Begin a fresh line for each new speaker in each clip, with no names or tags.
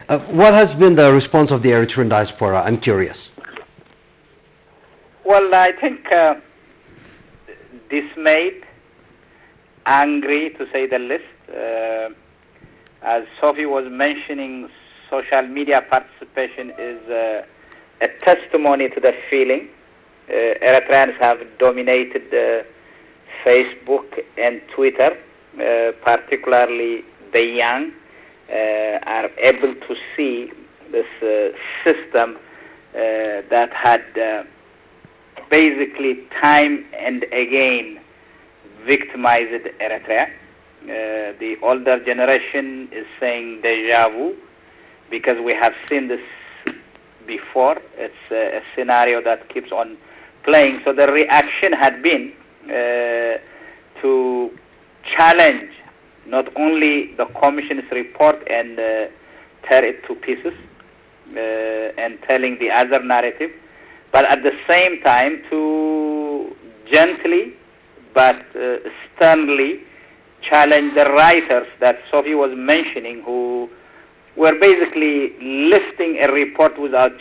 What has been the response of the Eritrean diaspora? I'm curious.
Well, I think dismayed, angry to say the least. As Sophie was mentioning, social media participation is a testimony to the feeling. Eritreans have dominated Facebook and Twitter, particularly the young, are able to see this system that had basically time and again victimized Eritrea. The older generation is saying deja vu because we have seen this before. It's a scenario that keeps on playing. So the reaction had been to challenge not only the Commission's report and tear it to pieces and telling the other narrative, but at the same time to gently but sternly challenge the writers that Sophie was mentioning, who were basically listing a report without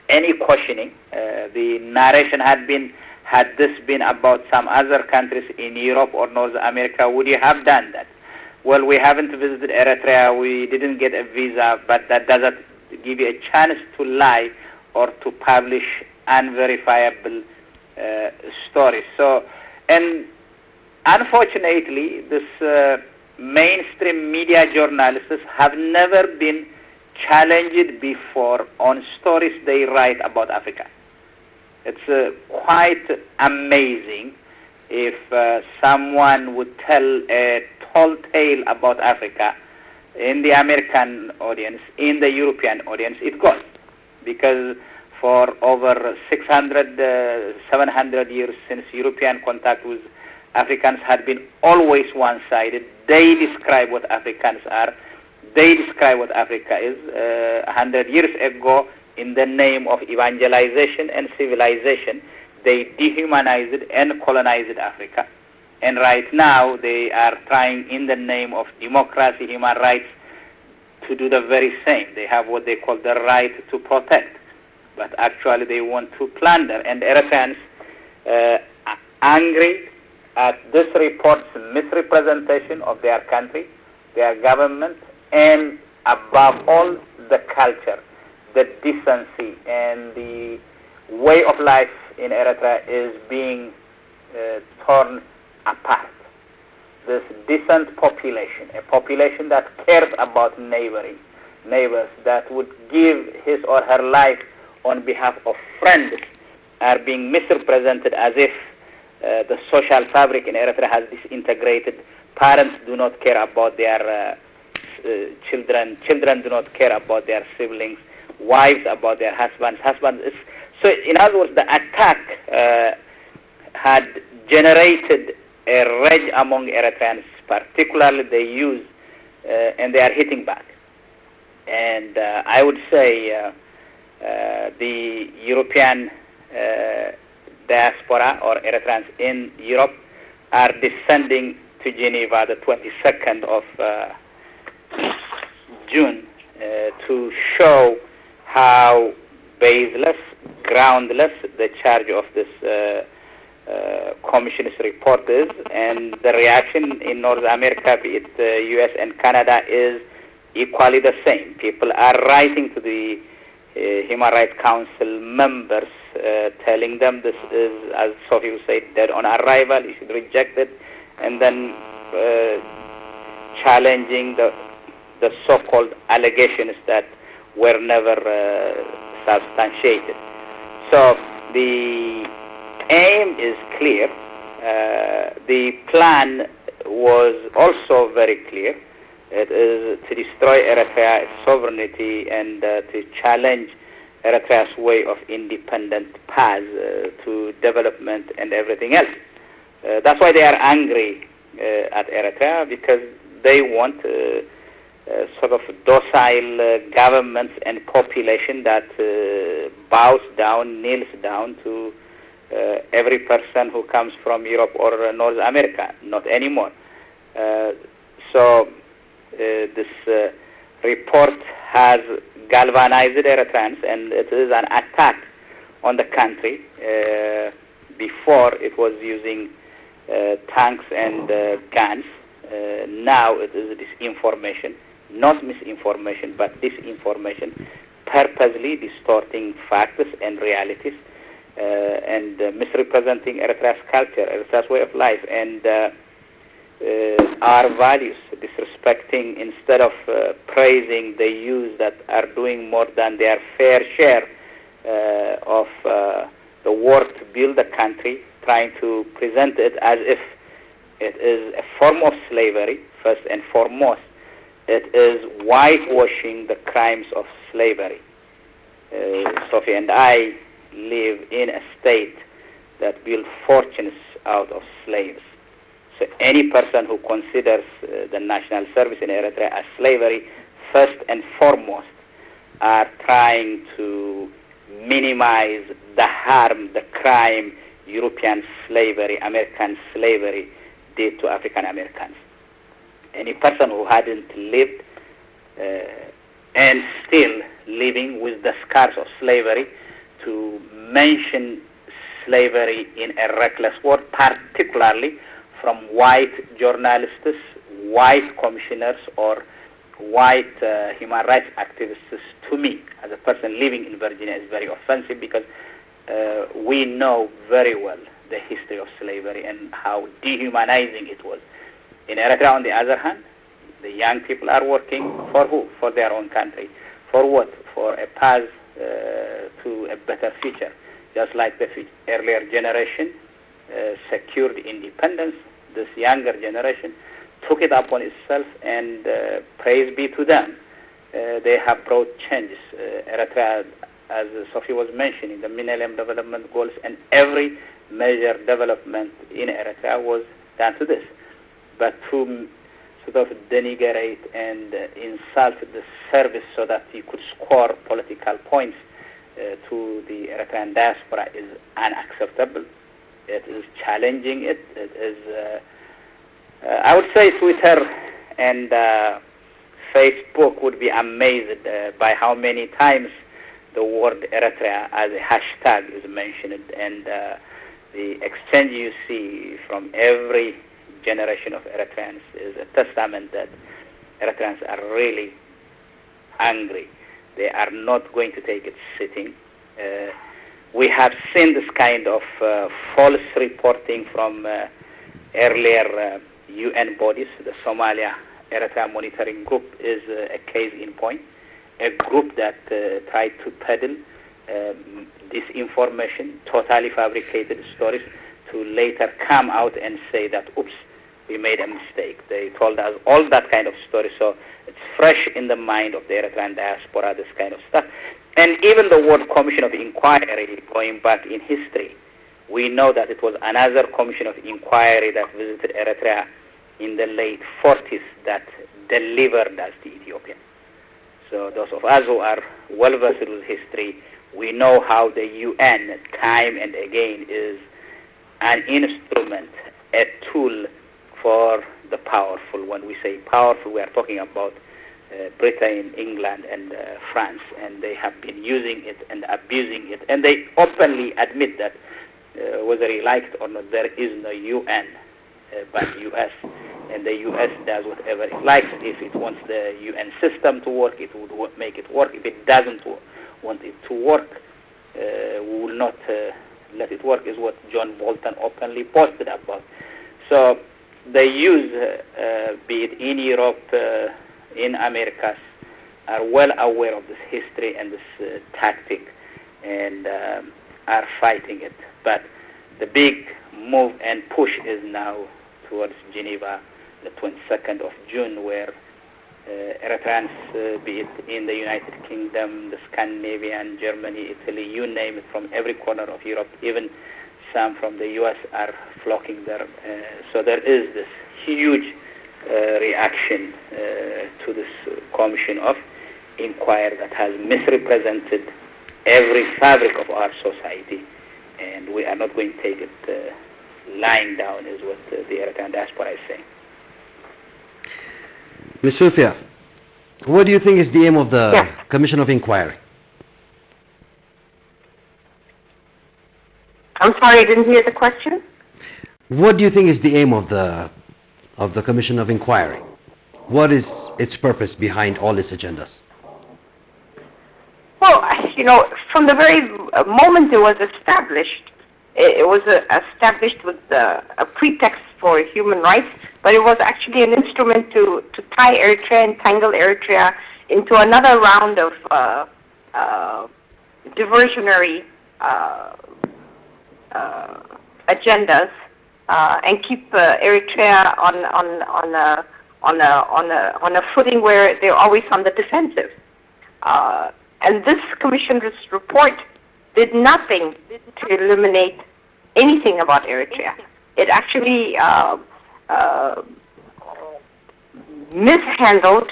any questioning. The narration had this been about some other countries in Europe or North America, would you have done that? Well, we haven't visited Eritrea, we didn't get a visa, but that doesn't give you a chance to lie or to publish unverifiable stories. So, and unfortunately, this mainstream media journalists have never been challenged before on stories they write about Africa. It's quite amazing if someone would tell a tall tale about Africa in the American audience, in the European audience, it goes. Because for over 600, 700 years since European contact with Africans had been always one-sided. They describe what Africans are. They describe what Africa is. 100 years ago, in the name of evangelization and civilization, they dehumanized and colonized Africa. And right now, they are trying, in the name of democracy, human rights, to do the very same. They have what they call the right to protect, but actually they want to plunder. And Eritreans angry at this report's misrepresentation of their country, their government, and above all, the culture, the decency, and the way of life in Eritrea is being torn apart. This decent population, a population that cares about neighbors, that would give his or her life on behalf of friends, are being misrepresented as if the social fabric in Eritrea has disintegrated. Parents do not care about their children. Children do not care about their siblings. Wives about their husbands. So, in other words, the attack had generated a rage among Eritreans, particularly the youth, and they are hitting back. And I would say the European diaspora or Eritreans in Europe are descending to Geneva the 22nd of June to show how baseless, groundless the charge of this Commission's report is, and the reaction in North America, be it US and Canada, is equally the same. People are writing to the Human Rights Council members, telling them this is, as Sophie would say, dead on arrival, you should reject it, and then challenging the so-called allegations that were never substantiated. So the aim is clear. The plan was also very clear. It is to destroy Eritrea, its sovereignty, and to challenge Eritrea's way of independent path to development and everything else. That's why they are angry at Eritrea, because they want sort of docile governments and population that bows down, kneels down to every person who comes from Europe or North America. Not anymore. So this report has galvanized Eritreans, and it is an attack on the country. Before it was using tanks and guns. Now it is disinformation, not misinformation, but disinformation, purposely distorting facts and realities, and misrepresenting Eritrea's culture, Eritrea's way of life, and our values, disrespecting instead of praising the youth that are doing more than their fair share of the work to build the country, trying to present it as if it is a form of slavery. First and foremost, it is whitewashing the crimes of slavery. Sophia and I live in a state that built fortunes out of slaves. So any person who considers the national service in Eritrea as slavery, first and foremost, are trying to minimize the harm, the crime European slavery, American slavery did to African Americans. Any person who hadn't lived and still living with the scars of slavery to mention slavery in a reckless word, particularly from white journalists, white commissioners, or white human rights activists, to me, as a person living in Virginia, is very offensive, because we know very well the history of slavery and how dehumanizing it was. In Eritrea, on the other hand, the young people are working for who? For their own country. For what? For a path to a better future. Just like the earlier generation secured independence, this younger generation took it upon itself, and praise be to them. They have brought changes. Eritrea, as Sophia was mentioning, the Millennium Development Goals and every major development in Eritrea was done to this. But to sort of denigrate and insult the service so that you could score political points to the Eritrean diaspora is unacceptable. It is challenging it. It is, I would say, Twitter and Facebook would be amazed by how many times the word Eritrea as a hashtag is mentioned, and the exchange you see from every generation of Eritreans is a testament that Eritreans are really angry. They are not going to take it sitting. We have seen this kind of false reporting from earlier UN bodies. The Somalia Eritrea Monitoring Group is a case in point, a group that tried to peddle disinformation, totally fabricated stories, to later come out and say that, oops, we made a mistake. They told us all that kind of story. So it's fresh in the mind of the Eritrean diaspora, this kind of stuff. And even the word Commission of Inquiry, going back in history, we know that it was another Commission of Inquiry that visited Eritrea in the late 40s that delivered us to Ethiopia. So those of us who are well-versed with history, we know how the UN, time and again, is an instrument, a tool for the powerful. When we say powerful, we are talking about Britain, England, and France, and they have been using it and abusing it, and they openly admit that whether he liked or not, there is no UN but US, and the US does whatever it likes. If it wants the UN system to work, it would make it work. If it doesn't want it to work, we will not let it work, is what John Bolton openly posted about. So they use, be it in Europe, in Americas, are well aware of this history and this tactic, and are fighting it. But the big move and push is now towards Geneva, the 22nd of June, where Eritreans, be it in the United Kingdom, the Scandinavian, Germany, Italy, you name it, from every corner of Europe, even some from the US, are flocking there. So there is this huge reaction to this Commission of Inquiry that has misrepresented every fabric of our society, and we are not going to take it lying down, is what the Eritrean diaspora is saying.
Ms. Sophia, What do you think is the aim of the
Yes.
Commission of Inquiry?
I'm sorry, I didn't hear the question.
What do you think is the aim of the Commission of Inquiry? What is its purpose behind all its agendas?
Well, you know, from the very moment it was established, it was established with a pretext for human rights, but it was actually an instrument to tie Eritrea and tangle Eritrea into another round of diversionary agendas and keep Eritrea on a footing where they're always on the defensive. And this commission's report did nothing to eliminate anything about Eritrea. It actually mishandled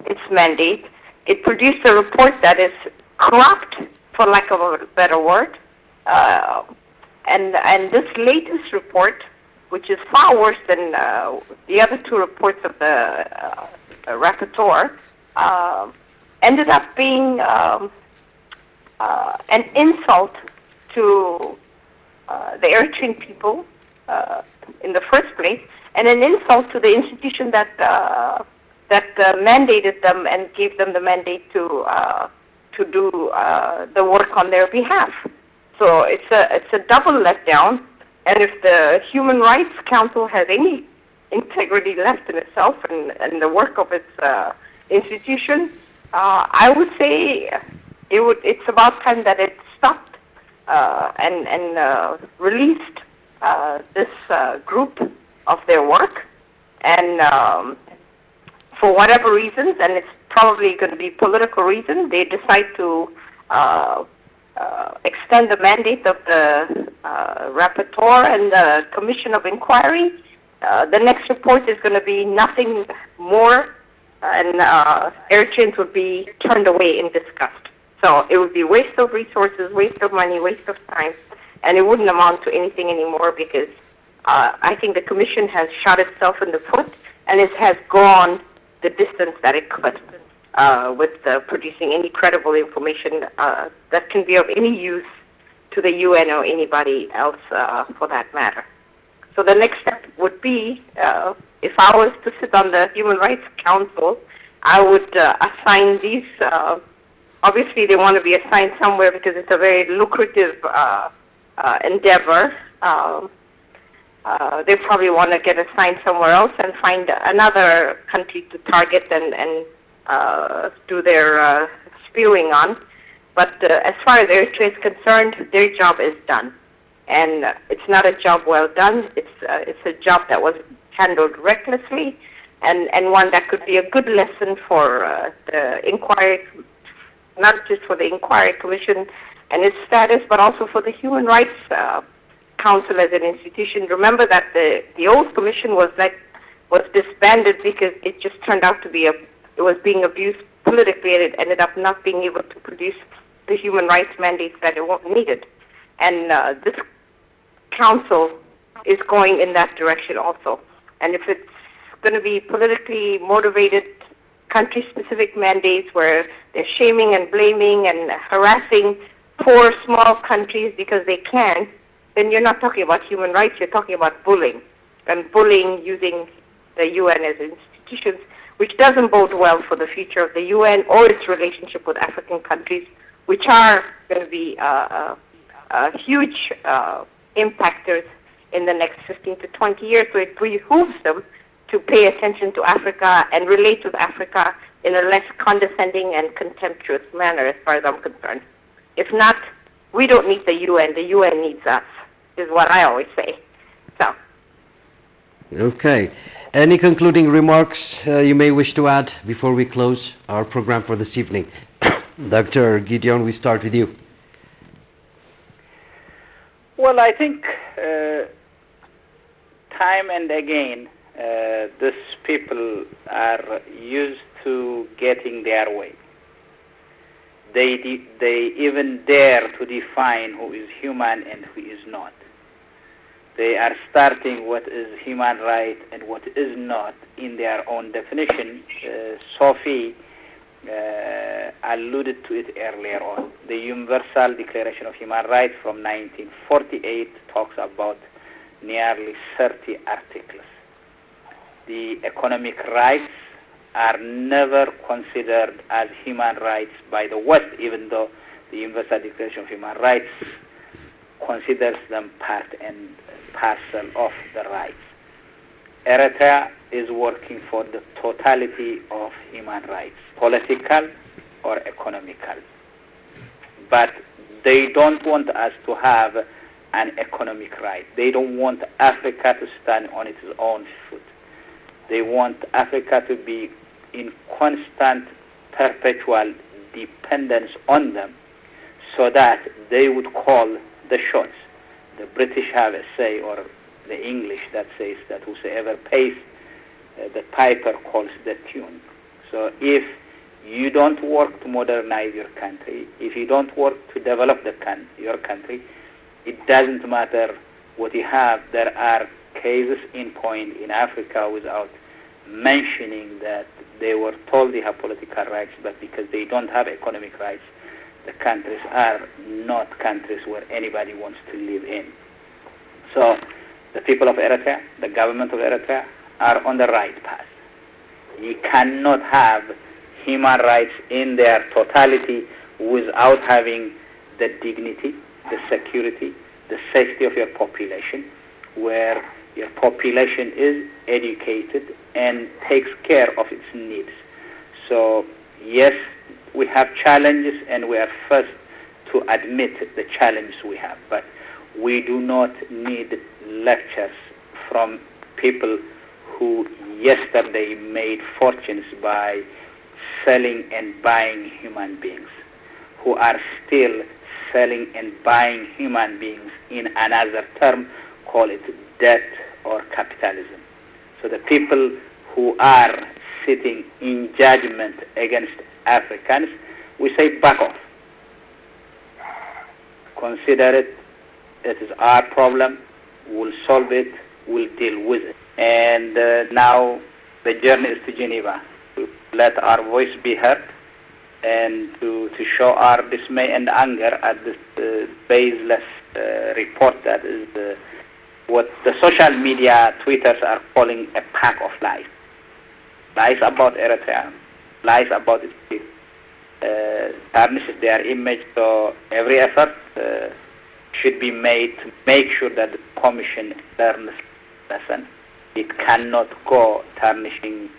its mandate. It produced a report that is corrupt, for lack of a better word. And this latest report, which is far worse than the other two reports of the rapporteur, ended up being an insult to the Eritrean people in the first place, and an insult to the institution that mandated them and gave them the mandate to do the work on their behalf. So it's a double letdown. And if the Human Rights Council has any integrity left in itself and the work of its institution, I would say it's about time that it stopped and released this group of their work. And for whatever reasons, and it's probably going to be political reasons, they decide to extend the mandate of the rapporteur and the Commission of Inquiry. The next report is going to be nothing more, and Eritreans would be turned away in disgust. So it would be waste of resources, waste of money, waste of time, and it wouldn't amount to anything anymore because I think the Commission has shot itself in the foot and it has gone the distance that it could with producing any credible information that can be of any use to the UN or anybody else for that matter. So the next step would be, if I was to sit on the Human Rights Council, I would assign these, obviously they want to be assigned somewhere because it's a very lucrative endeavor. They probably want to get assigned somewhere else and find another country to target and do their spewing on. But as far as Eritrea is concerned, their job is done. And it's not a job well done. It's a job that was handled recklessly and one that could be a good lesson for the inquiry, not just for the Inquiry Commission and its status, but also for the Human Rights Council as an institution. Remember that the old commission was disbanded because it just turned out to be it was being abused politically, and it ended up not being able to produce the human rights mandates that it needed. And this council is going in that direction also. And if it's going to be politically motivated, country-specific mandates where they're shaming and blaming and harassing poor, small countries because they can, then you're not talking about human rights, you're talking about bullying. And bullying using the UN as institutions, which doesn't bode well for the future of the UN or its relationship with African countries, which are going to be huge impactors in the next 15 to 20 years. So it behooves them to pay attention to Africa and relate with Africa in a less condescending and contemptuous manner, as far as I'm concerned. If not, we don't need the UN needs us, is what I always say. So.
Okay. Any concluding remarks you may wish to add before we close our program for this evening? Dr. Gideon, we start with you.
Well, I think time and again, these people are used to getting their way. They even dare to define who is human and who is not. They are starting what is human right and what is not in their own definition. Sophie alluded to it earlier on. The Universal Declaration of Human Rights from 1948 talks about nearly 30 articles. The economic rights are never considered as human rights by the West, even though the Universal Declaration of Human Rights considers them part and parcel of the rights. Eritrea is working for the totality of human rights, political or economical. But they don't want us to have an economic right. They don't want Africa to stand on its own foot. They want Africa to be in constant, perpetual dependence on them so that they would call the shots. The British have a say, or the English that says that whosoever pays the piper calls the tune. So if you don't work to modernize your country, if you don't work to develop your country, it doesn't matter what you have. There are cases in point in Africa without mentioning that they were told they have political rights, but because they don't have economic rights, the countries are not countries where anybody wants to live in. So the people of Eritrea, the government of Eritrea, are on the right path. You cannot have human rights in their totality without having the dignity, the security, the safety of your population, where your population is educated and takes care of its needs. So yes, we have challenges, and we are first to admit the challenges we have, but we do not need lectures from people who yesterday made fortunes by selling and buying human beings, who are still selling and buying human beings in another term, call it debt or capitalism. So the people who are sitting in judgment against Africans, we say back off. Consider it is our problem, we'll solve it, we'll deal with it. And now the journey is to Geneva, to let our voice be heard and to show our dismay and anger at this baseless report that is what the social media tweeters are calling a pack of lies. Lies about Eritrea, lies about its people, tarnishes their image. So every effort should be made to make sure that the Commission learns lesson. It cannot go tarnishing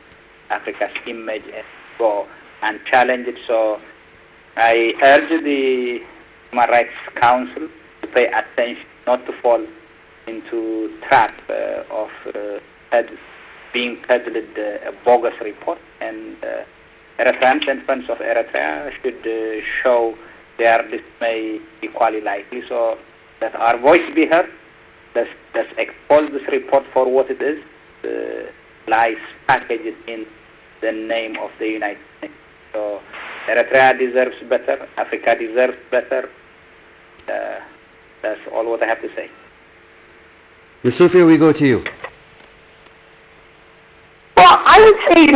Africa's image and go and challenge it. So I urge the Human Rights Council to pay attention, not to fall into trap of being peddled a bogus report. And Eritreans and friends of Eritrea should show their dismay equally likely, so that our voice be heard. Let's expose this report for what it is, lies packaged in the name of the United Nations. So Eritrea deserves better, Africa deserves better. That's all what I have to say.
Ms. Sophia, we go to you.
Well, I would say,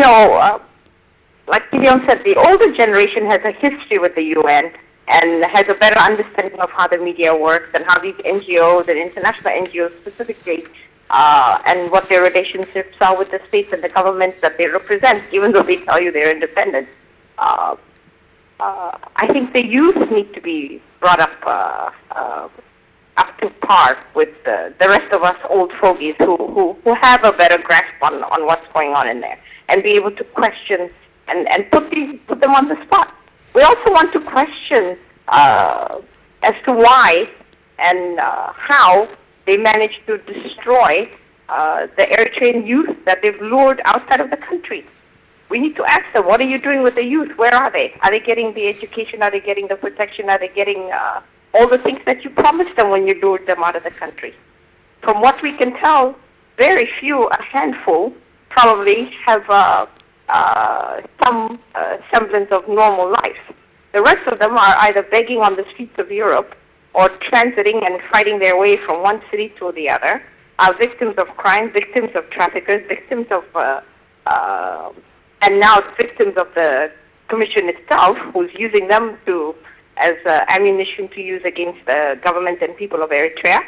like Gideon said, the older generation has a history with the UN and has a better understanding of how the media works and how these NGOs and international NGOs specifically and what their relationships are with the states and the governments that they represent, even though they tell you they're independent. I think the youth need to be brought up to par with the rest of us old fogies who have a better grasp on what's going on in there and be able to question and put them on the spot. We also want to question as to why and how they managed to destroy the Eritrean youth that they've lured outside of the country. We need to ask them, what are you doing with the youth? Where are they? Are they getting the education? Are they getting the protection? Are they getting all the things that you promised them when you lured them out of the country? From what we can tell, very few, a handful, probably have some semblance of normal life. The rest of them are either begging on the streets of Europe or transiting and fighting their way from one city to the other are victims of crime, victims of traffickers, victims of, and now victims of the commission itself, who's using them as ammunition to use against the government and people of Eritrea.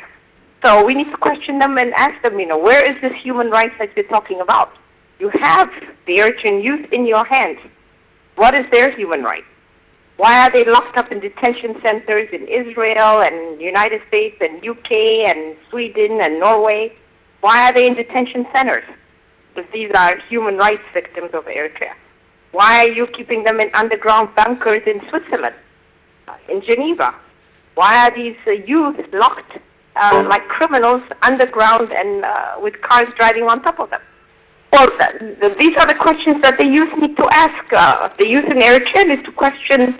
So we need to question them and ask them, where is this human rights that you're talking about? You have the Eritrean youth in your hands. What is their human right? Why are they locked up in detention centers in Israel and United States and UK and Sweden and Norway? Why are they in detention centers? Because these are human rights victims of Eritrea. Why are you keeping them in underground bunkers in Switzerland, in Geneva? Why are these youth locked like criminals underground and with cars driving on top of them? Well, these are the questions that the youth need to ask. The youth in Eritrea need to question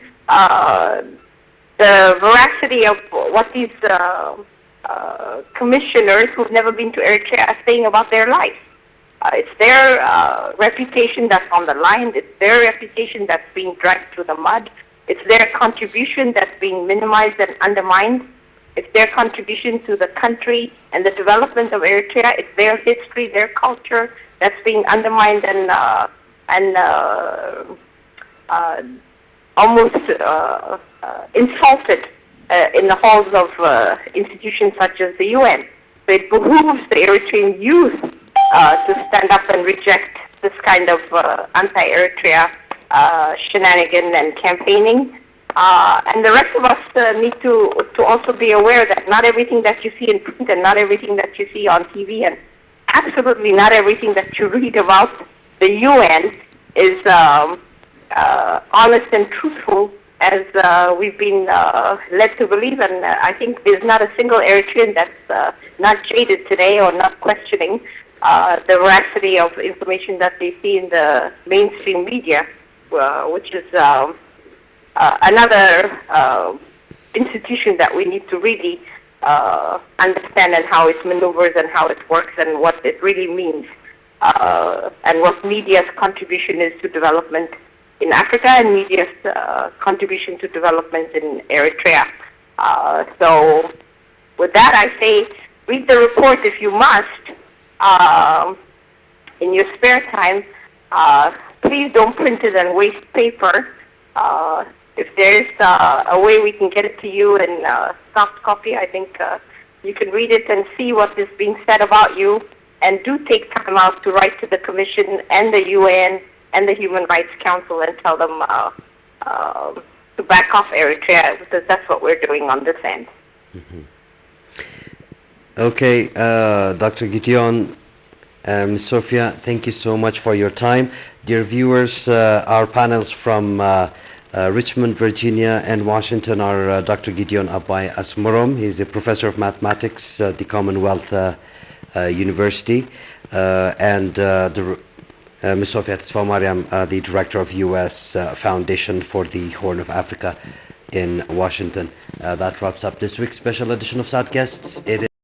the veracity of what these commissioners who've never been to Eritrea are saying about their life. It's their reputation that's on the line. It's their reputation that's being dragged through the mud. It's their contribution that's being minimized and undermined. It's their contribution to the country and the development of Eritrea. It's their history, their culture that's being undermined and almost insulted in the halls of institutions such as the UN. So it behooves the Eritrean youth to stand up and reject this kind of anti-Eritrea shenanigan and campaigning. And the rest of us need to also be aware that not everything that you see in print and not everything that you see on TV and absolutely not everything that you read about the UN is honest and truthful as we've been led to believe. And I think there's not a single Eritrean that's not jaded today or not questioning the veracity of information that they see in the mainstream media, which is another institution that we need to really understand and how it maneuvers and how it works and what it really means, and what media's contribution is to development in Africa and media's contribution to development in Eritrea. So with that, I say read the report if you must in your spare time. Please don't print it and waste paper. If there's a way we can get it to you in soft copy, I think you can read it and see what is being said about you, and do take time out to write to the Commission and the UN and the Human Rights Council and tell them to back off Eritrea, because that's what we're doing on this end.
Mm-hmm. Okay, Dr. Gideon, Ms. Sophia, thank you so much for your time. Dear viewers, our panels from Richmond, Virginia and Washington are Dr. Gideon Abay Asmarom. He's a professor of mathematics at the Commonwealth University, and Ms. Sophia Tesfamariam, the director of U.S. Foundation for the Horn of Africa in Washington. That wraps up this week's special edition of Sad Guests.